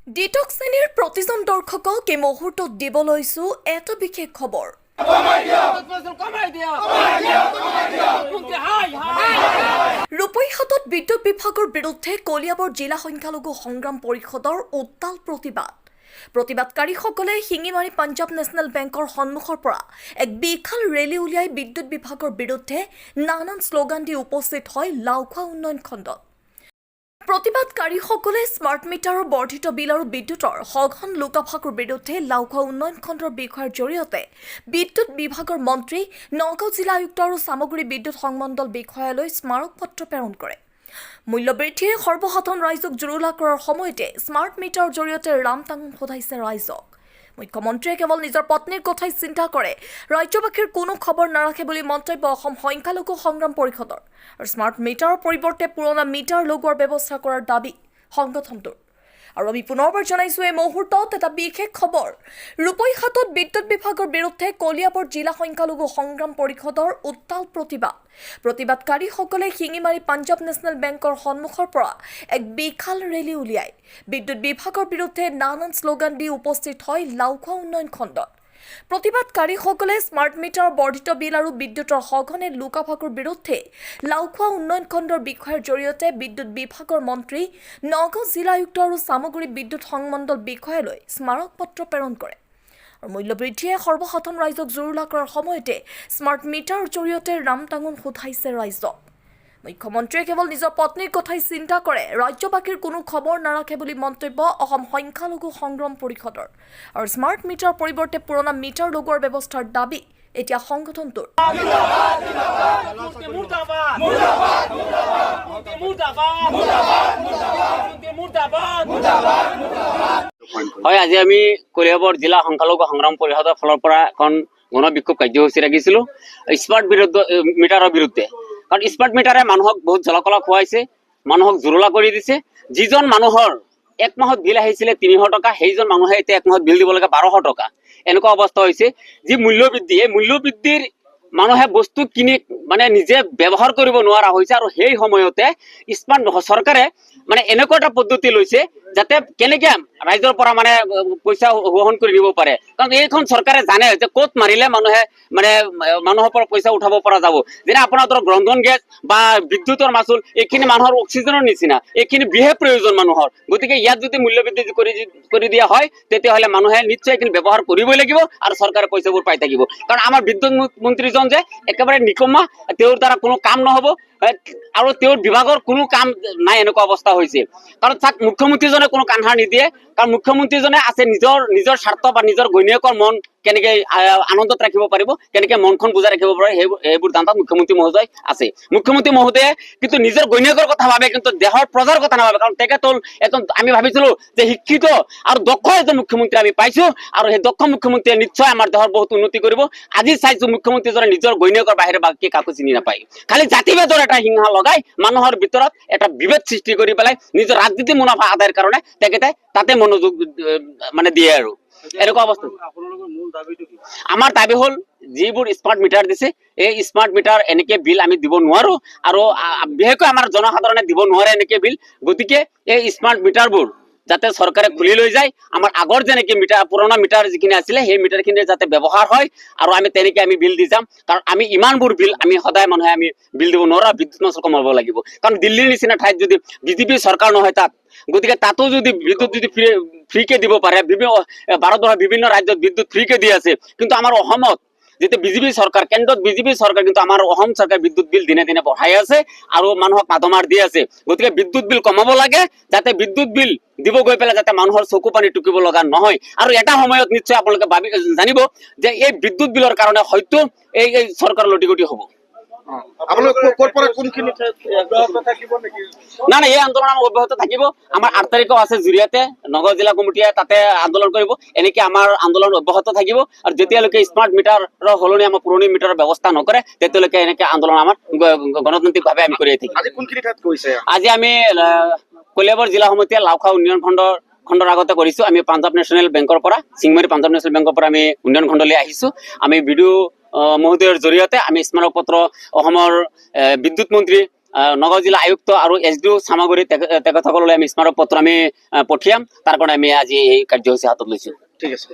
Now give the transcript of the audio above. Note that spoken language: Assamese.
ডিটক শ্ৰেণীৰ প্ৰতিজন দৰ্শকক এই মুহূৰ্তত দিব লৈছো এটা বিশেষ খবৰ। ৰূপৈহাটত বিদ্যুৎ বিভাগৰ বিৰুদ্ধে কলিয়াবৰ জিলা সংখ্যালঘু সংগ্ৰাম পৰিষদৰ উত্তাল প্ৰতিবাদকাৰীসকলে শিঙিমাৰী পাঞ্জাৱ নেশ্যনেল বেংকৰ সন্মুখৰ পৰা এক বিশাল ৰেলী উলিয়াই বিদ্যুৎ বিভাগৰ বিৰুদ্ধে নানান শ্লোগান দি উপস্থিত হয় লাওখোৱা উন্নয়ন খণ্ডত। প্ৰতিবাদকাৰীসকলে স্মাৰ্ট মিটাৰৰ বৰ্ধিত বিল আৰু বিদ্যুতৰ সঘন লোকাভাসৰ বিৰুদ্ধে লাওখোৱা উন্নয়ন খণ্ডৰ বিষয়ৰ জৰিয়তে বিদ্যুৎ বিভাগৰ মন্ত্ৰী নগাঁও জিলা আয়ুক্ত আৰু সামগ্ৰী বিদ্যুৎ সংমণ্ডল বিষয়ালৈ স্মাৰক পত্ৰ প্ৰেৰণ কৰে। মূল্যবৃদ্ধিয়ে সৰ্বসাধাৰণ ৰাইজক জুৰুলা কৰাৰ সময়তে স্মাৰ্ট মিটাৰৰ জৰিয়তে ৰাম টাঙন সোধাইছে ৰাইজক। মুখ্যমন্ত্ৰীয়ে কেৱল নিজৰ পত্নীৰ কথাই চিন্তা কৰে, ৰাজ্যবাসীৰ কোনো খবৰ নাৰাখে বুলি মন্তব্য অসম সংখ্যালঘু সংগ্ৰাম পৰিষদৰ। আৰু স্মাৰ্ট মিটাৰৰ পৰিৱৰ্তে পুৰণা মিটাৰ লগোৱাৰ ব্যৱস্থা কৰাৰ দাবী সংগঠনটোৰ। আৰু আমি পুনৰবাৰ জনাইছো এই মুহূৰ্তত এটা বিশেষ খবৰ। ৰূপৈহাটত বিদ্যুৎ বিভাগৰ বিৰুদ্ধে কলিয়াবৰ জিলা সংখ্যালঘু সংগ্ৰাম পৰিষদৰ উত্তাল প্ৰতিবাদকাৰীসকলে শিঙিমাৰী পাঞ্জাৱ নেশ্যনেল বেংকৰ সন্মুখৰ পৰা এক বিশাল ৰেলী উলিয়াই বিদ্যুৎ বিভাগৰ বিৰুদ্ধে নানান শ্লোগান দি উপস্থিত হয় লাওখোৱা উন্নয়ন খণ্ডত। প্ৰতিবাদকাৰীসকলে স্মাৰ্ট মিটাৰৰ বৰ্ধিত বিল আৰু বিদ্যুতৰ সঘনে লোকাভাসৰ বিৰুদ্ধে লাওখোৱা উন্নয়ন খণ্ডৰ বিষয়ৰ জৰিয়তে বিদ্যুৎ বিভাগৰ মন্ত্ৰী নগাঁও জিলা আয়ুক্ত আৰু সামগ্ৰী বিদ্যুৎ সংমণ্ডল বিষয়ালৈ স্মাৰক পত্ৰ প্ৰেৰণ কৰে। আৰু মূল্যবৃদ্ধিয়ে সৰ্বসাধাৰণ ৰাইজক জুৰুলা কৰাৰ সময়তে স্মাৰ্ট মিটাৰৰ জৰিয়তে ৰাম টাঙন সোধাইছে ৰাইজক। মুখ্যমন্ত্ৰীয়ে কেৱল নিজৰ পত্নীৰ কথাই চিন্তা কৰে, ৰাজ্যবাসীৰ কোনো খবৰ নাৰাখে বুলি মন্তব্য অসম সংখ্যালঘু সংগ্ৰাম পৰিষদৰ। আৰু স্মাৰ্ট মিটাৰৰ পৰিৱৰ্তে পুৰণা মিটাৰ লগোৱাৰ ব্যৱস্থাৰ দাবী এতিয়া সংগঠনটোৰ। হয়, আজি আমি কলিয়াবৰ জিলা সংখ্যালঘু সংগ্ৰাম পৰিষদৰ ফালৰ পৰা এখন গণবিক্ষোভ কাৰ্যসূচী ৰাখিছিলো স্মাৰ্ট মিটাৰৰ বিৰুদ্ধে। কাৰণ স্মাৰ্ট মিটাৰে মানুহক বহুত জলকলা খুৱাইছে, মানুহক জুৰুলা কৰি দিছে। যিজন মানুহৰ এক মাহত বিল আহিছিলে 300 টকা, সেইজন মানুহে এতিয়া এক মাহত বিল দিব লাগে 1200 টকা। এনেকুৱা অৱস্থা হৈছে। যি মূল্যবৃদ্ধি, এই মূল্যবৃদ্ধিৰ মানুহে বস্তু কিনি মানে নিজে ব্যৱহাৰ কৰিব নোৱাৰা হৈছে। আৰু সেই সময়তে স্মাৰ্ট চৰকাৰে মানে এনেকুৱা এটা পদ্ধতি লৈছে যাতে কেনেকে ৰাইজৰ পৰা মানে পইচা গ্ৰহণ কৰি দিব পাৰে। কাৰণ এইখন চৰকাৰে জানে যে ক'ত মাৰিলে মানুহে মানে মানুহৰ পৰা পইচা উঠাব পৰা যাব। যেনে আপোনাৰ ধৰক ৰন্ধন গেছ বা বিদ্যুতৰ মাচুল, এইখিনি মানুহৰ অক্সিজেনৰ নিচিনা, এইখিনি বিশেষ প্ৰয়োজন মানুহৰ। গতিকে ইয়াত যদি মূল্যবৃদ্ধি কৰি দিয়া হয়, তেতিয়াহ'লে মানুহে নিশ্চয় এইখিনি ব্যৱহাৰ কৰিবই লাগিব আৰু চৰকাৰে পইচাবোৰ পাই থাকিব। কাৰণ আমাৰ বিদ্যুৎ মন্ত্ৰীজন যে একেবাৰে নিকম্মা, তেওঁৰ দ্বাৰা কোনো কাম নহ'ব আৰু তেওঁৰ বিভাগৰ কোনো কাম নাই, এনেকুৱা অৱস্থা হৈছে। কাৰণ তাক মুখ্যমন্ত্ৰীজনে কোনো কাণসাৰ নিদিয়ে। কাৰণ মুখ্যমন্ত্ৰীজনে আছে নিজৰ স্বাৰ্থ বা নিজৰ ঘৈণীয়েকৰ মন কেনেকে আনন্দত ৰাখিব পাৰিব, কেনেকে মনখন বুজাই ৰাখিব পাৰে, সেইবোৰ ধান্দাত মুখ্যমন্ত্ৰী মহোদয় আছে। মুখ্যমন্ত্ৰী মহোদয়ে কিন্তু নিজৰ ঘৈণীয়েকৰ কথা ভাবে, কিন্তু দেশৰ প্ৰজাৰ কথা নাভাবে। কাৰণ তেখেত হ'ল এজন, আমি ভাবিছিলো যে শিক্ষিত আৰু দক্ষ এজন মুখ্যমন্ত্ৰী আমি পাইছো, আৰু সেই দক্ষ মুখ্যমন্ত্ৰীয়ে নিশ্চয় আমাৰ দেশৰ বহুত উন্নতি কৰিব। আজি চাইছো মুখ্যমন্ত্ৰীজনে নিজৰ ঘৈণীয়েকৰ বাহিৰে বাকী কাকো চিনি নাপায়। খালি জাতিভেদৰ এটা হিংসা লগাই মানুহৰ ভিতৰত এটা বিভেদ সৃষ্টি কৰি পেলাই নিজৰ ৰাজনীতি মুনাফা আদায়ৰ কাৰণে তেখেতে তাতে মনোযোগ মানে দিয়ে। আৰু এনেকুৱা অৱস্থা। আমাৰ দাবী হ'ল যিবোৰ স্মাৰ্ট মিটাৰ দিছে, এই স্মাৰ্ট মিটাৰ এনেকে বিল আমি দিব নোৱাৰো, আৰু বিশেষকৈ আমাৰ জনসাধাৰণে দিব নোৱাৰে এনেকে বিল। গতিকে এই স্মাৰ্ট মিটাৰবোৰ যাতে চৰকাৰে খুলি লৈ যায়, আমাৰ আগৰ যেনেকে মিটাৰ, পুৰণা মিটাৰ যিখিনি আছিলে সেই মিটাৰখিনি যাতে ব্যৱহাৰ হয়, আৰু আমি তেনেকে আমি বিল দি যাম। কাৰণ আমি ইমানবোৰ বিল আমি সদায় মানুহে আমি বিল দিব নোৱাৰো, বিদ্যুৎ মাচুল কমাব লাগিব। কাৰণ দিল্লীৰ নিচিনা ঠাইত যদি বিজেপি চৰকাৰ নহয় তাত, গতিকে তাতো যদি বিদ্যুৎ যদি ফ্ৰীকে দিব পাৰে, ভাৰতবৰ্ষৰ বিভিন্ন ৰাজ্যত বিদ্যুৎ ফ্ৰীকে দি আছে, কিন্তু আমাৰ অসমত যেতিয়া বিজেপি চৰকাৰ, কেন্দ্ৰত বিজেপি চৰকাৰ, কিন্তু আমাৰ অসম চৰকাৰ বিদ্যুৎ বিল দিনে দিনে বঢ়াই আছে আৰু মানুহক মাধমাৰ দি আছে। গতিকে বিদ্যুৎ বিল কমাব লাগে, যাতে বিদ্যুৎ বিল দিব গৈ পেলাই যাতে মানুহৰ চকু পানী টুকিব লগা নহয়। আৰু এটা সময়ত নিশ্চয় আপোনালোকে জানিব যে এই বিদ্যুৎ বিলৰ কাৰণে হয়তো এই চৰকাৰ লটিগটি হ'ব। না এই আন্দোলন আমাৰ অব্যাহত থাকিব। আমাৰ 8 তাৰিখেও আছে জুৰিয়াতে, নগাঁও জিলা কমিটিয়ে তাতে আন্দোলন কৰিব। এনেকে আমাৰ আন্দোলন অব্যাহত থাকিব। আৰু যেতিয়ালৈকে স্মাৰ্ট মিটাৰৰ সলনি আমাৰ পুৰণি মিটাৰৰ ব্যৱস্থা নকৰে, তেতিয়ালৈকে এনেকে আন্দোলন আমাৰ গণতান্ত্ৰিকভাৱে আমি কৰি থাকিম। আজি আমি কলিয়াবৰ জিলা সমিতিয়ে লাওখোৱা উন্নয়ন খণ্ডৰ আগতে কৰিছো। আমি পাঞ্জাৱ নেশ্যনেল বেংকৰ পৰা, শিঙিমাৰী পাঞ্জাৱ নেশ্যনেল বেংকৰ পৰা আমি উন্নয়ন খণ্ডলৈ আহিছো। আমি বিডিঅ মহোদয়ৰ জৰিয়তে আমি স্মাৰক পত্ৰ অসমৰ বিদ্যুৎ মন্ত্ৰী নগাঁও জিলা আয়ুক্ত আৰু SDO চামাগুৰি তেখেতসকললৈ আমি স্মাৰক পত্ৰ আমি পঠিয়াম। তাৰ কাৰণে আমি আজি এই কাৰ্যসূচী হাতত লৈছোঁ। ঠিক আছে।